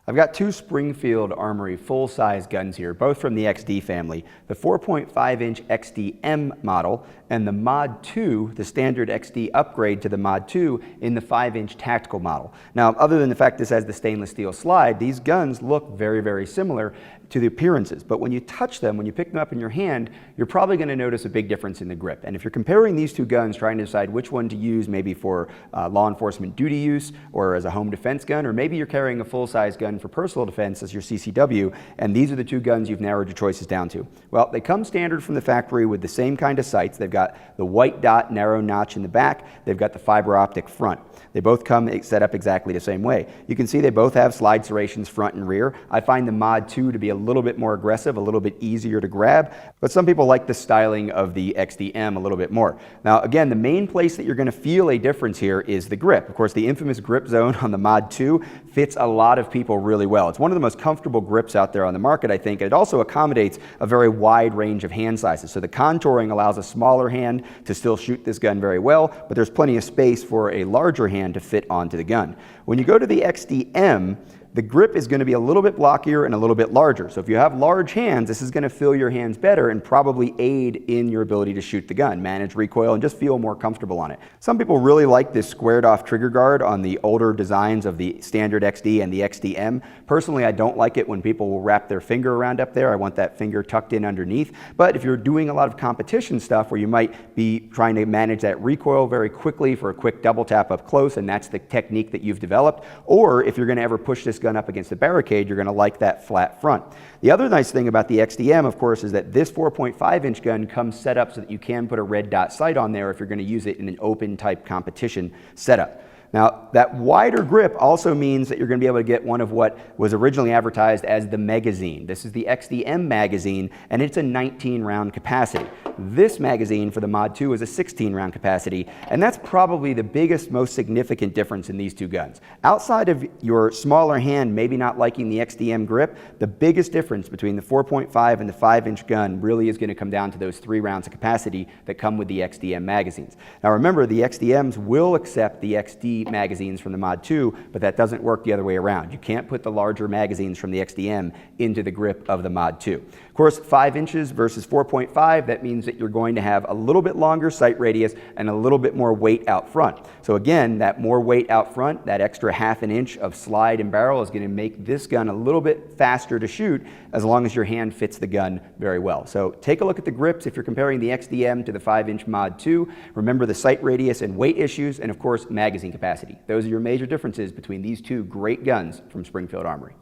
I've got two Springfield Armory full-size guns here, both from the XD family, the 4.5-inch XDM model and the Mod.2, the standard XD upgrade to the Mod.2 in the 5-inch tactical model. Now, other than the fact this has the stainless steel slide, these guns look very, very similar to the appearances, but when you touch them, when you pick them up in your hand, you're probably going to notice a big difference in the grip. And if you're comparing these two guns, trying to decide which one to use, maybe for law enforcement duty use or as a home defense gun, or maybe you're carrying a full-size gun for personal defense as your CCW, and these are the two guns you've narrowed your choices down to. Well, they come standard from the factory with the same kind of sights. They've got the white dot narrow notch in the back. They've got the fiber optic front. They both come set up exactly the same way. You can see they both have slide serrations front and rear. I find the Mod.2 to be a little bit more aggressive, a little bit easier to grab, but some people like the styling of the XDM a little bit more. Now, again, the main place that you're going to feel a difference here is the grip. Of course, the infamous grip zone on the Mod.2 fits a lot of people really well. It's one of the most comfortable grips out there on the market, I think. It also accommodates a very wide range of hand sizes. So the contouring allows a smaller hand to still shoot this gun very well, but there's plenty of space for a larger hand to fit onto the gun. When you go to the XDM, the grip is going to be a little bit blockier and a little bit larger. So if you have large hands, this is going to fill your hands better and probably aid in your ability to shoot the gun, manage recoil, and just feel more comfortable on it. Some people really like this squared off trigger guard on the older designs of the standard XD and the XDM. Personally, I don't like it when people will wrap their finger around up there. I want that finger tucked in underneath. But if you're doing a lot of competition stuff where you might be trying to manage that recoil very quickly for a quick double tap up close, and that's the technique that you've developed, or if you're going to ever push this gun up against the barricade, you're going to like that flat front. The other nice thing about the XDM, of course, is that this 4.5-inch gun comes set up so that you can put a red dot sight on there if you're going to use it in an open type competition setup. Now, that wider grip also means that you're going to be able to get one of what was originally advertised as the magazine. This is the XDM magazine, and it's a 19-round capacity. This magazine for the Mod.2 is a 16-round capacity, and that's probably the biggest, most significant difference in these two guns. Outside of your smaller hand maybe not liking the XDM grip, the biggest difference between the 4.5 and the 5-inch gun really is going to come down to those 3 rounds of capacity that come with the XDM magazines. Now remember, the XDMs will accept the XD magazines from the Mod.2, but that doesn't work the other way around. You can't put the larger magazines from the XDM into the grip of the Mod.2. Of course, 5 inches versus 4.5, that means that you're going to have a little bit longer sight radius and a little bit more weight out front. So again, that more weight out front, that extra ½ an inch of slide and barrel is going to make this gun a little bit faster to shoot as long as your hand fits the gun very well. So take a look at the grips if you're comparing the XDM to the 5-inch Mod.2. Remember the sight radius and weight issues, and of course, magazine capacity. Those are your major differences between these two great guns from Springfield Armory.